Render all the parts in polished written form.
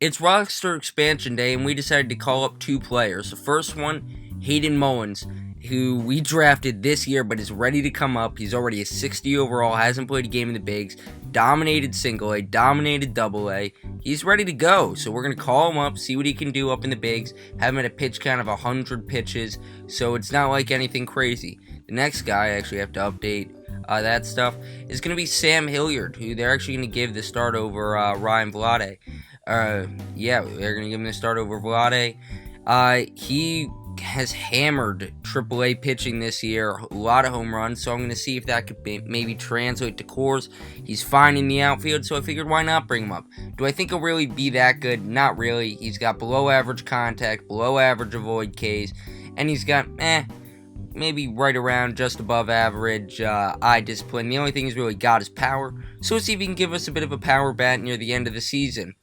It's roster expansion day, and we decided to call up two players. The first one, Hayden Mullins, who we drafted this year but is ready to come up. He's already a 60 overall, hasn't played a game in the bigs, dominated single A, dominated double A. He's ready to go, so we're going to call him up, see what he can do up in the bigs, have him at a pitch count of 100 pitches, so it's not like anything crazy. The next guy, I actually have to update that stuff, is going to be Sam Hilliard, who they're actually going to give the start over Ryan Vlade. They're going to give him the start over Vlade. He has hammered AAA pitching this year, a lot of home runs, so I'm going to see if that could maybe translate to cores. He's fine in the outfield, so I figured why not bring him up. Do I think he'll really be that good? Not really. He's got below average contact, below average avoid Ks, and he's got, maybe right around just above average eye discipline. The only thing he's really got is power, so let's see if he can give us a bit of a power bat near the end of the season.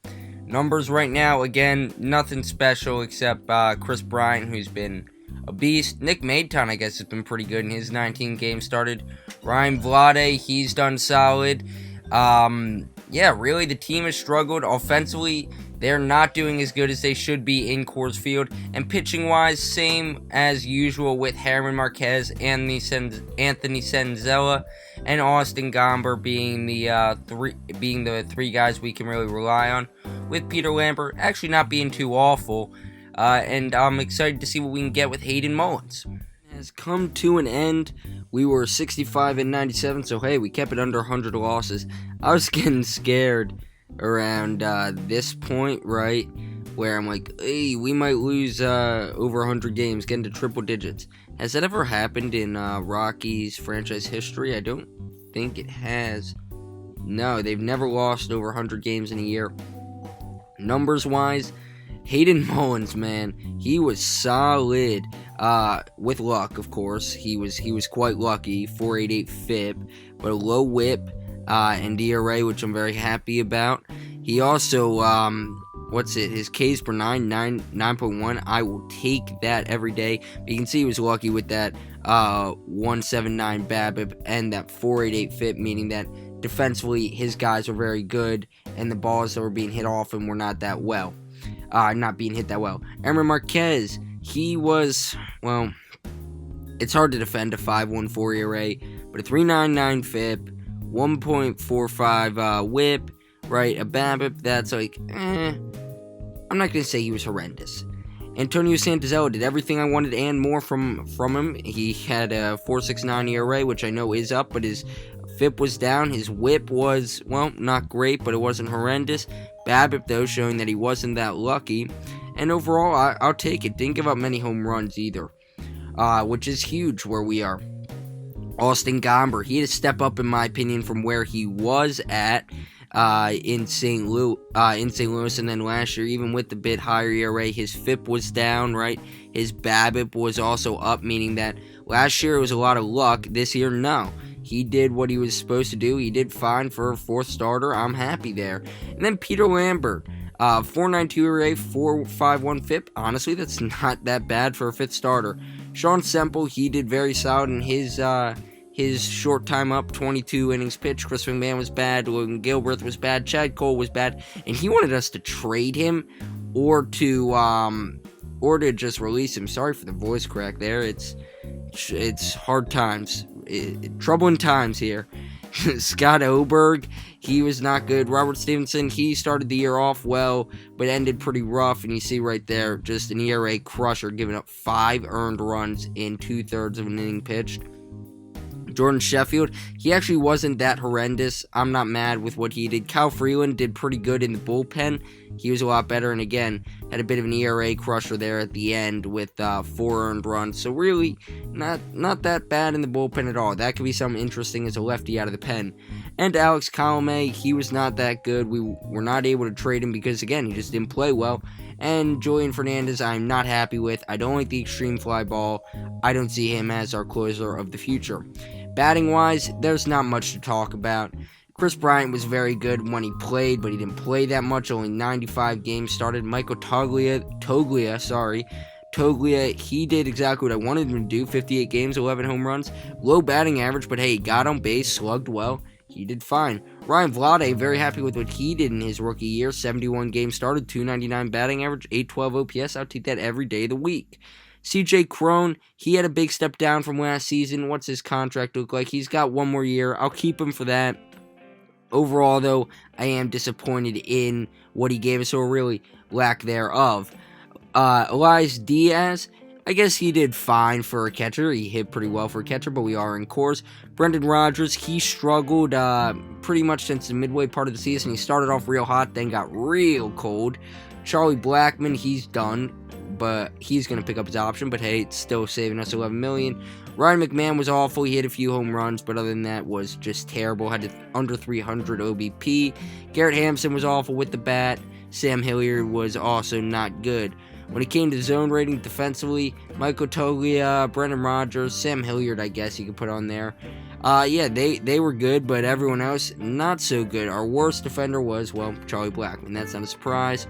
Numbers right now, again, nothing special except Chris Bryant, who's been a beast. Nick Maton, I guess, has been pretty good in his 19 games started. Ryan Vlade, he's done solid. Really, the team has struggled. Offensively, they're not doing as good as they should be in Coors Field. And pitching-wise, same as usual with Herman Marquez, Anthony Senzella, and Austin Gomber being the three guys we can really rely on. With Peter Lambert actually not being too awful. And I'm excited to see what we can get with Hayden Mullins. Has come to an end. We were 65-97, so hey, we kept it under 100 losses. I was getting scared around this point, right, where I'm like, hey, we might lose over 100 games, get into triple digits. Has that ever happened in Rockies franchise history? I don't think it has. No, they've never lost over 100 games in a year. Numbers-wise, Hayden Mullins, man, he was solid. With luck, of course. He was quite lucky. 4.88 FIP, but a low WHIP and ERA, which I'm very happy about. He also, his Ks per 9.1. I will take that every day. But you can see he was lucky with that 1.79 BABIP and that 4.88 FIP, meaning that defensively his guys were very good, and the balls that were being hit off him were not being hit that well. Herman Marquez, he was, well, it's hard to defend a 5.14 ERA, but a 3.99 FIP, 1.45 WHIP, right, a BABIP, that's like, I'm not going to say he was horrendous. Antonio Santazella did everything I wanted and more from him. He had a 4.69 ERA, which I know is up, but his FIP was down. His WHIP was, well, not great, but it wasn't horrendous. BABIP, though, showing that he wasn't that lucky. And overall, I'll take it. Didn't give up many home runs either, which is huge where we are. Austin Gomber, he had to step up, in my opinion, from where he was at in St. Louis, and then last year, even with the bit higher ERA, his FIP was down, right? His BABIP was also up, meaning that last year it was a lot of luck. This year, no. He did what he was supposed to do. He did fine for a fourth starter. I'm happy there. And then Peter Lambert, 4.92 ERA, 4.51 FIP. Honestly, that's not that bad for a fifth starter. Sean Semple, he did very solid in his short time up, 22 innings pitched. Chris McMahon was bad. Logan Gilbert was bad. Chad Cole was bad. And he wanted us to trade him or to just release him. Sorry for the voice crack there. It's hard times. Troubling times here. Scott Oberg, he was not good. Robert Stevenson, he started the year off well, but ended pretty rough, and you see right there, just an ERA crusher, giving up 5 earned runs in 2/3 of an inning pitched. Jordan Sheffield, he actually wasn't that horrendous. I'm not mad with what he did. Kyle Freeland did pretty good in the bullpen. He was a lot better, and again, had a bit of an ERA crusher there at the end with 4 earned runs. So really, not that bad in the bullpen at all. That could be something interesting as a lefty out of the pen. And Alex Colomé, he was not that good. We were not able to trade him because, again, he just didn't play well. And Julian Fernandez, I'm not happy with. I don't like the extreme fly ball. I don't see him as our closer of the future. Batting-wise, there's not much to talk about. Chris Bryant was very good when he played, but he didn't play that much. Only 95 games started. Michael Toglia, he did exactly what I wanted him to do. 58 games, 11 home runs. Low batting average, but hey, he got on base, slugged well. he did fine. Ryan Vlade, very happy with what he did in his rookie year. 71 games started, 299 batting average, 812 OPS. I'll take that every day of the week. CJ Crone, he had a big step down from last season. What's his contract look like? He's got one more year. I'll keep him for that. Overall, though, I am disappointed in what he gave us, or really lack thereof. Elias Diaz, I guess he did fine for a catcher. He hit pretty well for a catcher, but we are in cores. Brendan Rodgers, he struggled pretty much since the midway part of the season. He started off real hot, then got real cold. Charlie Blackmon, he's done, but he's going to pick up his option. But hey, it's still saving us $11 million. Ryan McMahon was awful. He hit a few home runs, but other than that, was just terrible. Had under 300 OBP. Garrett Hampson was awful with the bat. Sam Hilliard was also not good. When it came to zone rating defensively, Michael Toglia, Brendan Rodgers, Sam Hilliard, I guess you could put on there. Yeah, they were good, but everyone else, not so good. Our worst defender was, well, Charlie Blackmon. That's not a surprise.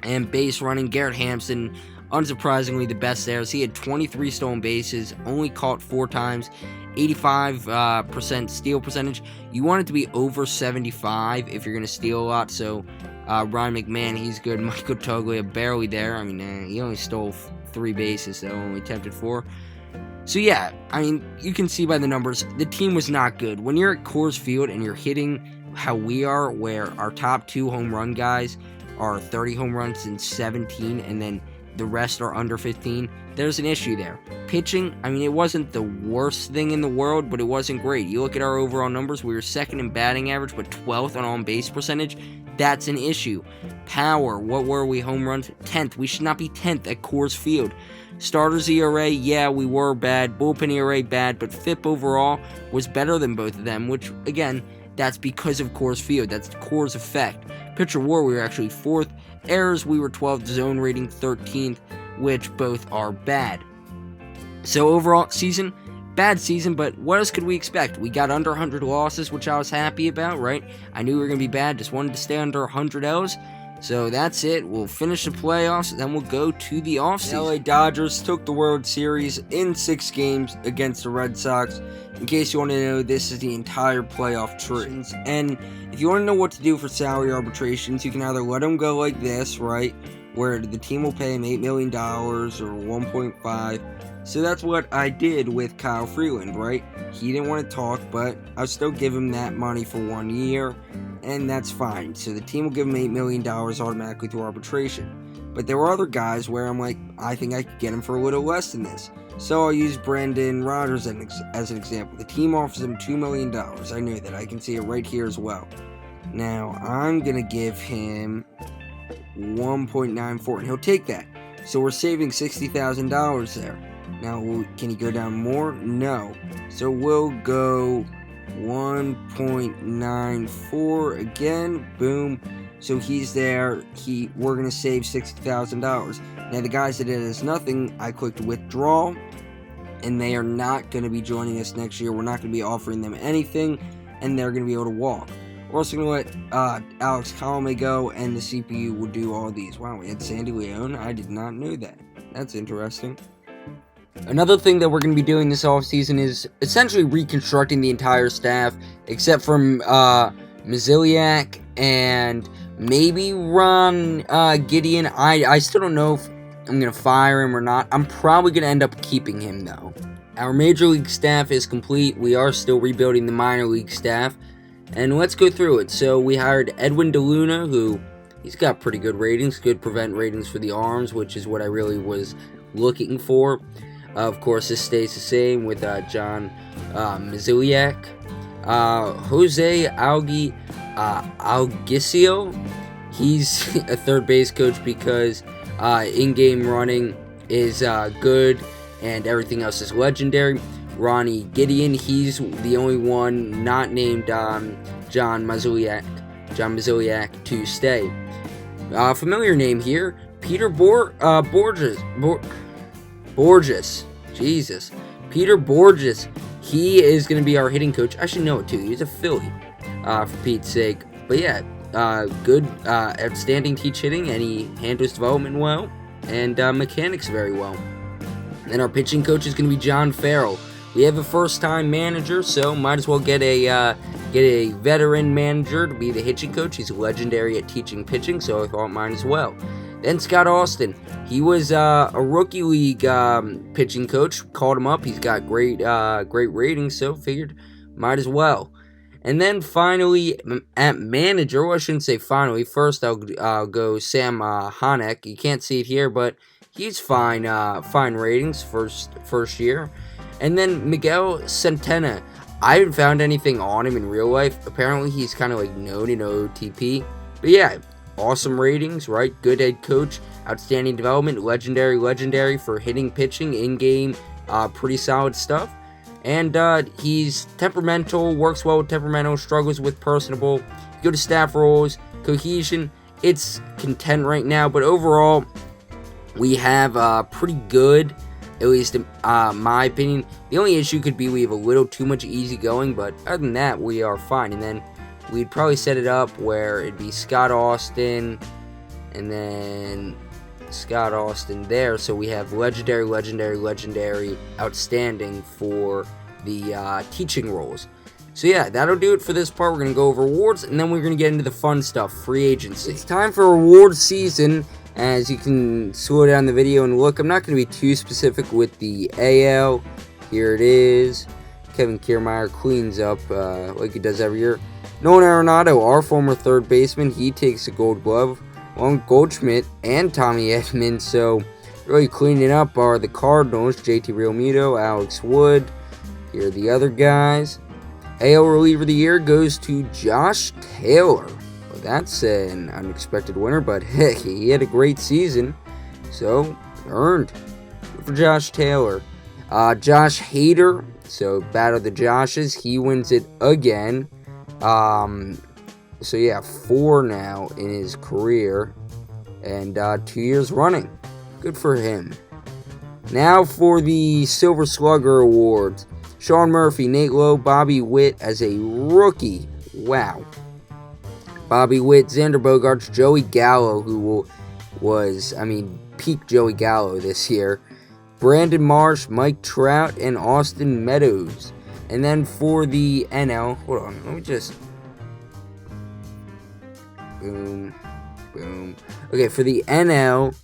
And base running, Garrett Hampson, unsurprisingly the best there. He had 23 stolen bases, only caught 4 times, 85% steal percentage. You want it to be over 75 if you're going to steal a lot, so Ryan McMahon, he's good. Michael Toglia, barely there. I mean, he only stole 3 bases, so only attempted 4. So yeah, I mean, you can see by the numbers, the team was not good. When you're at Coors Field and you're hitting how we are, where our top 2 home run guys are 30 home runs and 17, and then the rest are under 15, there's an issue there. Pitching, I mean, it wasn't the worst thing in the world, but it wasn't great. You look at our overall numbers, we were second in batting average, but 12th on on-base percentage. That's an issue. Power, what were we? Home runs? 10th. We should not be 10th at Coors Field. Starters ERA, yeah, we were bad. Bullpen ERA, bad, but FIP overall was better than both of them, which, again, that's because of Coors Field. That's the Coors effect. Pitcher WAR, we were actually 4th. Errors, we were 12th. Zone rating, 13th, which both are bad. So overall season, bad season, but what else could we expect? We got under 100 losses, which I was happy about, right? I knew we were going to be bad, just wanted to stay under 100 L's. So that's it. We'll finish the playoffs, then we'll go to the offseason. The LA Dodgers took the World Series in 6 games against the Red Sox. In case you want to know, this is the entire playoff tree. And if you want to know what to do for salary arbitrations, you can either let them go like this, right, where the team will pay him $8 million or 1.5. So that's what I did with Kyle Freeland, right? He didn't want to talk, but I'll still give him that money for 1 year, and that's fine. So the team will give him $8 million automatically through arbitration. But there were other guys where I'm like, I think I could get him for a little less than this. So I'll use Brendan Rodgers as an example. The team offers him $2 million. I knew that. I can see it right here as well. Now, I'm going to give him 1.94, and he'll take that. So we're saving $60,000 there. Now, can he go down more? No. So we'll go 1.94 again. Boom. So he's there. We're going to save $60,000. Now, the guys that did us nothing, I clicked withdraw, and they are not going to be joining us next year. We're not going to be offering them anything, and they're going to be able to walk. We're also going to let Alex Colome go, and the CPU will do all these. Wow, we had Sandy Leone? I did not know that. That's interesting. Another thing that we're going to be doing this offseason is essentially reconstructing the entire staff, except for Maziliak and maybe Ron Gideon. I still don't know if I'm going to fire him or not. I'm probably going to end up keeping him, though. Our Major League staff is complete. We are still rebuilding the minor league staff. And let's go through it. So we hired Edwin DeLuna, who he's got pretty good ratings, good prevent ratings for the arms, which is what I really was looking for. Of course, this stays the same with John Maziliak. Jose Algicio, he's a third base coach because in-game running is good and everything else is legendary. Ronnie Gideon, he's the only one not named John Maziliak to stay. Familiar name here, Peter Borges. Jesus. Peter Borges. He is going to be our hitting coach. I should know it too. He's a Philly, for Pete's sake. But yeah, good, outstanding teach hitting, and he handles development well, and mechanics very well. And our pitching coach is going to be John Farrell. We have a first-time manager, so might as well get a veteran manager to be the hitching coach. He's legendary at teaching pitching, so I thought might as well. Then Scott Austin. He was a rookie league pitching coach. Called him up. He's got great ratings, so figured might as well. And then finally, at manager, well, I shouldn't say finally. First, I'll go Sam Hanek. You can't see it here, but he's fine ratings first year. And then Miguel Centena. I haven't found anything on him in real life. Apparently, he's kind of like known in OOTP. But yeah, awesome ratings, right? Good head coach, outstanding development, legendary for hitting, pitching, in-game, pretty solid stuff. And he's temperamental, works well with temperamental, struggles with personable, good staff roles, cohesion. It's content right now, but overall, we have pretty good, at least in my opinion. The only issue could be we have a little too much easy going, but other than that, we are fine. And then we'd probably set it up where it'd be Scott Austin, and then Scott Austin there, so we have legendary, outstanding for the teaching roles. So yeah, that'll do it for this part. We're going to go over awards, and then we're going to get into the fun stuff, free agency. It's time for award season. As you can slow down the video and look, I'm not going to be too specific with the AL. Here it is. Kevin Kiermaier cleans up like he does every year. Nolan Arenado, our former third baseman, he takes a gold glove. Along Goldschmidt and Tommy Edman, so really cleaning up are the Cardinals, JT Realmuto, Alex Wood. Here are the other guys. AL reliever of the year goes to Josh Taylor. Well, that's an unexpected winner, but heck, he had a great season, so earned. Good for Josh Taylor. Josh Hader, so battle the Joshes, he wins it again. So yeah, 4 now in his career, and 2 years running. Good for him. Now for the Silver Slugger Awards. Sean Murphy, Nate Lowe, Bobby Witt as a rookie. Wow. Bobby Witt, Xander Bogaerts, Joey Gallo, who was peak Joey Gallo this year. Brandon Marsh, Mike Trout, and Austin Meadows. And then for the NL, hold on, let me just... Boom. Okay, for the NL,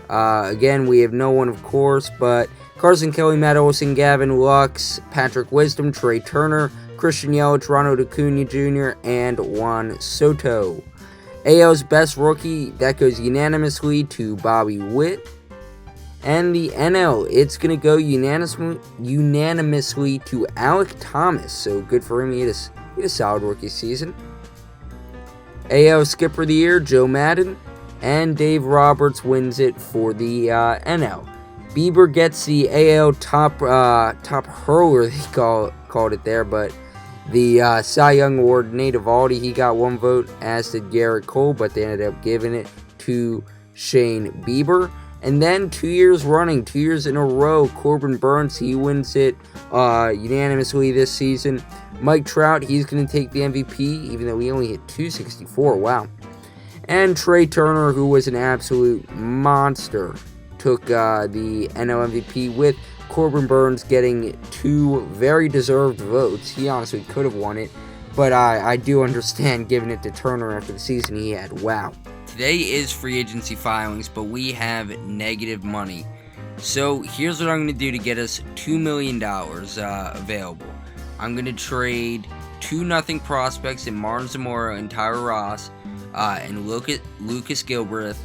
again, we have no one, of course, but Carson Kelly, Matt Olson, Gavin Lux, Patrick Wisdom, Trey Turner, Christian Yelich, Ronald Acuna Jr., and Juan Soto. AL's best rookie, that goes unanimously to Bobby Witt. And the NL, it's going to go unanimously to Alec Thomas, so good for him. He had a solid rookie season. AL Skipper of the Year, Joe Madden, and Dave Roberts wins it for the NL. Bieber gets the AL top hurler, they called it there, but the Cy Young Award, Nate Eovaldi, he got 1 vote, as did Garrett Cole, but they ended up giving it to Shane Bieber. And then 2 years running, 2 years in a row, Corbin Burns, he wins it unanimously this season. Mike Trout, he's going to take the MVP, even though he only hit 264. Wow. And Trey Turner, who was an absolute monster, took the NL MVP, with Corbin Burns getting 2 very deserved votes. He honestly could have won it, but I do understand giving it to Turner after the season he had. Wow. Today is free agency filings, but we have negative money. So here's what I'm going to do to get us $2 million available. I'm going to trade 2-0 prospects in Martin Zamora and Tyler Ross, and Lucas Gilbreth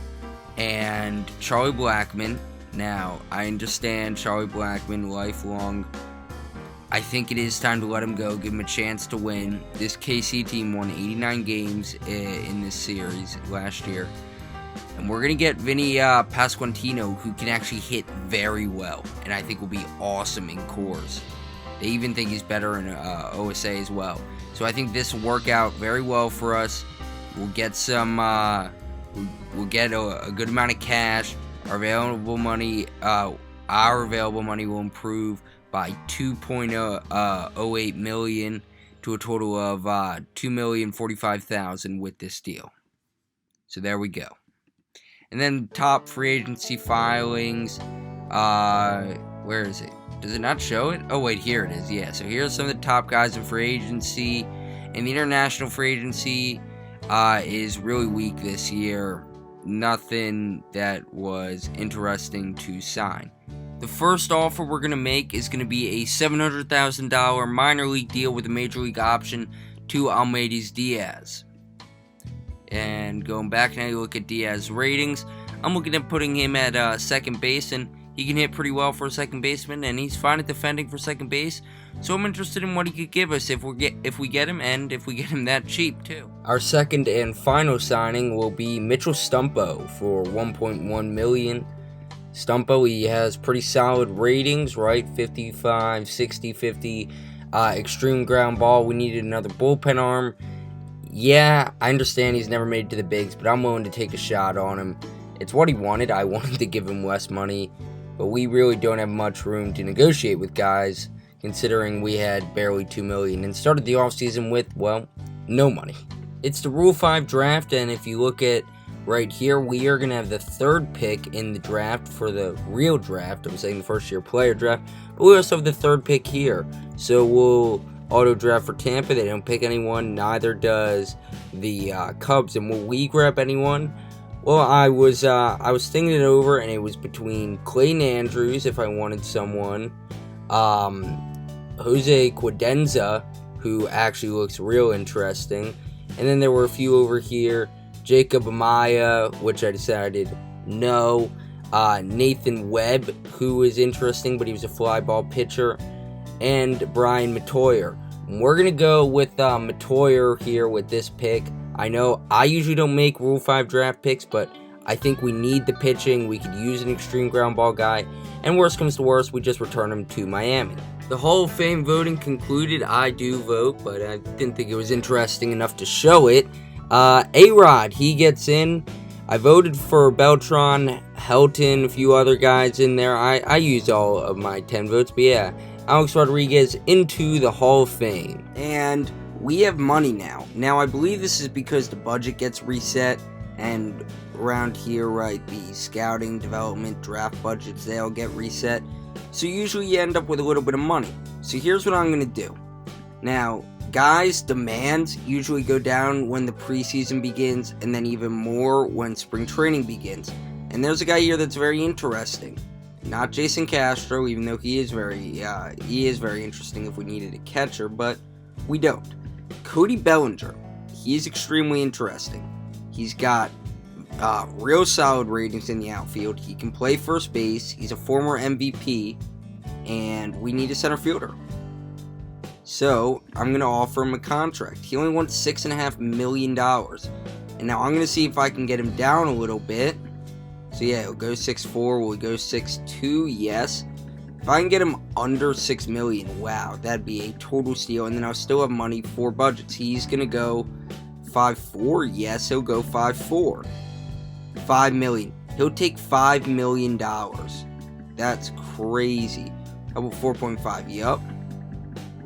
and Charlie Blackmon. Now, I understand Charlie Blackmon, lifelong. I think it is time to let him go, give him a chance to win. This KC team won 89 games in this series last year. And we're going to get Vinny Pasquantino, who can actually hit very well, and I think will be awesome in cores. They even think he's better in OSA as well. So I think this will work out very well for us. We'll get some, we'll get a good amount of cash. Our available money will improve by $2.08 million to a total of $2,045,000 with this deal. So there we go. And then top free agency filings. Where is it? Does it not show it? Oh, wait, here it is. Yeah, so here's some of the top guys in free agency. And the international free agency is really weak this year. Nothing that was interesting to sign. The first offer we're going to make is going to be a $700,000 minor league deal with a major league option to Almeida Diaz. And going back now, you look at Diaz's ratings. I'm looking at putting him at second base, and he can hit pretty well for a second baseman, and he's fine at defending for second base. So I'm interested in what he could give us if we get him, and if we get him that cheap too. Our second and final signing will be Mitchell Stumpo for $1.1 million. Stumpo, he has pretty solid ratings, right? 55, 60, 50, extreme ground ball. We needed another bullpen arm. Yeah, I understand he's never made it to the bigs, but I'm willing to take a shot on him. It's what he wanted. I wanted to give him less money, but we really don't have much room to negotiate with guys, considering we had barely $2 million and started the offseason with, well, no money. It's the Rule 5 draft, and if you look at right here, we are going to have the third pick in the draft for the real draft. I'm saying the first-year player draft, but we also have the third pick here. So we'll auto-draft for Tampa. They don't pick anyone. Neither does the Cubs. And will we grab anyone? Well, I was thinking it over, and it was between Clayton Andrews, if I wanted someone, Jose Quindenza, who actually looks real interesting, and then there were a few over here, Jacob Amaya, which I decided no, Nathan Webb, who is interesting, but he was a fly ball pitcher, and Brian Metoyer. We're going to go with Metoyer here with this pick. I know I usually don't make Rule 5 draft picks, but I think we need the pitching. We could use an extreme ground ball guy, and worst comes to worst, we just return him to Miami. The Hall of Fame voting concluded. I do vote, but I didn't think it was interesting enough to show it. A-Rod, he gets in. I voted for Beltran, Helton, a few other guys in there. I used all of my 10 votes, but yeah, Alex Rodriguez into the Hall of Fame. And we have money now. Now, I believe this is because the budget gets reset, and around here, right, the scouting, development, draft budgets, they all get reset. So usually you end up with a little bit of money. So here's what I'm going to do. Now, guys' demands usually go down when the preseason begins, and then even more when spring training begins. And there's a guy here that's very interesting. Not Jason Castro, even though he is very interesting if we needed a catcher, but we don't. Cody Bellinger, he's extremely interesting. He's got real solid ratings in the outfield. He can play first base. He's a former MVP, and we need a center fielder. So I'm going to offer him a contract. He only wants $6.5 million. And now I'm going to see if I can get him down a little bit. So yeah, he'll go 6'4". Will he go 6'2"? Yes. If I can get him under $6 million, wow, that'd be a total steal. And then I'll still have money for budgets. He's going to go 5'4". Yes, he'll go 5'4". $5 million. He'll take $5 million. That's crazy. How about 4.5? Yup.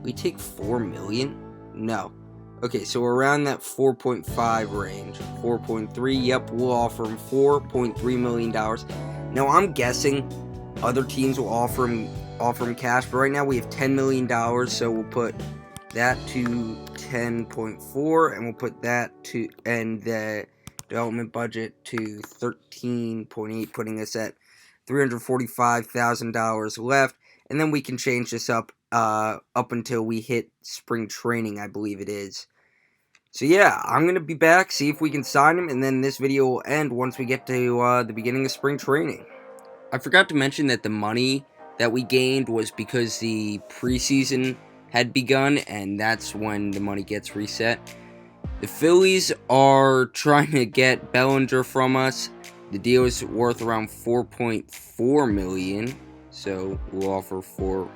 We take $4 million? No. Okay, so we're around that 4.5 range. 4.3. Yep, we'll offer him $4.3 million. Now I'm guessing other teams will offer him cash, but right now we have $10 million, so we'll put that to 10.4, and we'll put that to, and the development budget to 13.8, putting us at $345,000 left, and then we can change this up until we hit spring training, I believe it is. So yeah, I'm going to be back, see if we can sign him, and then this video will end once we get to the beginning of spring training. I forgot to mention that the money that we gained was because the preseason had begun, and that's when the money gets reset. The Phillies are trying to get Bellinger from us. The deal is worth around $4.4 million, so we'll offer $4.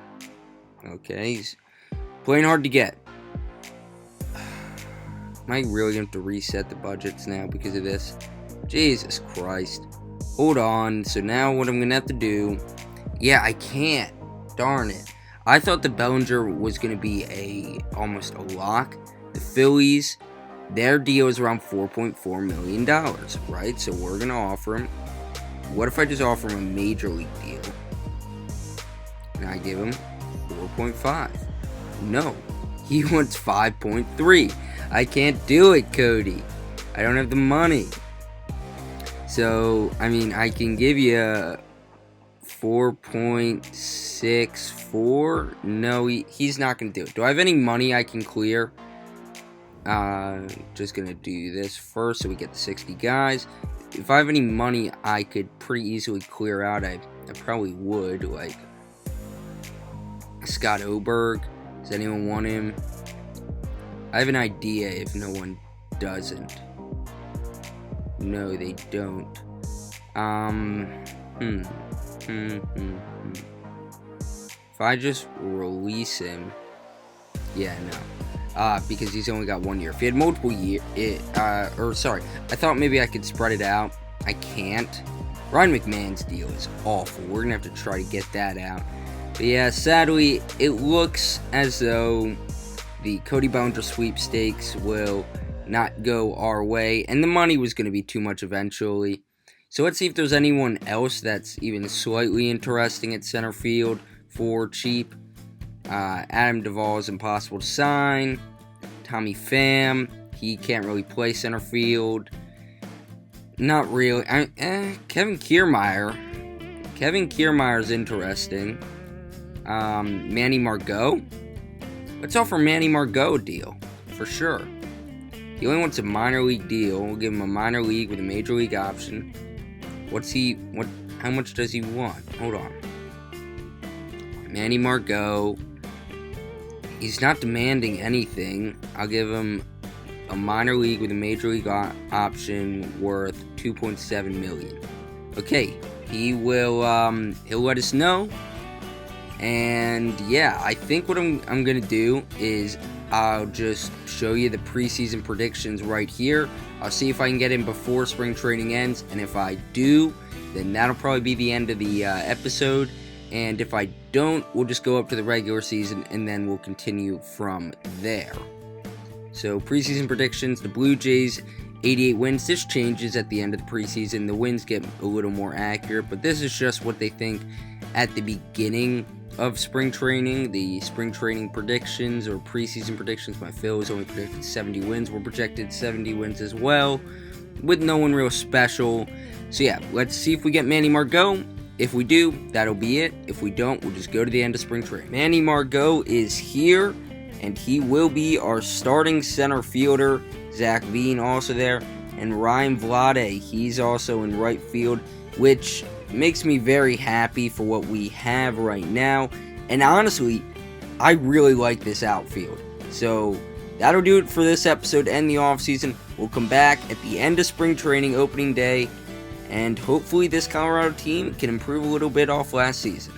Okay, he's playing hard to get. Am I really going to have to reset the budgets now because of this? Jesus Christ. Hold on. So now what I'm going to have to do... Yeah, I can't. Darn it. I thought the Bellinger was going to be almost a lock. The Phillies, their deal is around $4.4 million, right? So we're going to offer him... What if I just offer him a major league deal? and I give him 4.5. No, he wants 5.3. I can't do it, Cody. I don't have the money. So, I mean, I can give you 4.64. No, he's not going to do it. Do I have any money I can clear? Just going to do this first so we get the 60 guys. If I have any money I could pretty easily clear out, I probably would. Like, Scott Oberg. Does anyone want him? I have an idea if no one doesn't. No, they don't. If I just release him, yeah, no. Because he's only got 1 year. If he had multiple years, I thought maybe I could spread it out. I can't. Ryan McMahon's deal is awful. We're gonna have to try to get that out. But yeah, sadly, it looks as though the Cody Bellinger sweepstakes will not go our way, and the money was going to be too much eventually. So let's see if there's anyone else that's even slightly interesting at center field for cheap. Adam Duvall is impossible to sign. Tommy Pham, he can't really play center field. Not really. Kevin Kiermaier. Kevin Kiermaier's interesting. Manny Margot. Let's offer Manny Margot a deal, for sure. He only wants a minor league deal. We'll give him a minor league with a major league option. How much does he want? Hold on. Manny Margot. He's not demanding anything. I'll give him a minor league with a major league option worth $2.7 million. Okay, he will. He'll let us know. And yeah, I think what I'm gonna do is I'll just show you the preseason predictions right here. I'll see if I can get in before spring training ends, and if I do, then that'll probably be the end of the episode. And if I don't, we'll just go up to the regular season, and then we'll continue from there. So preseason predictions: the Blue Jays 88 wins. This changes at the end of the preseason. The wins get a little more accurate, but this is just what they think at the beginning of spring training. The spring training predictions or preseason predictions, my Phil is only predicted 70 wins. We're projected 70 wins as well, with no one real special. So yeah, let's see if we get Manny Margot. If we do, that'll be it. If we don't, we'll just go to the end of spring training. Manny Margot is here, and he will be our starting center fielder. Zach Veen also there, and Ryan Vlade, he's also in right field, which makes me very happy for what we have right now. And honestly, I really like this outfield. So that'll do it for this episode and the offseason. We'll come back at the end of spring training, opening day, and hopefully this Colorado team can improve a little bit off last season.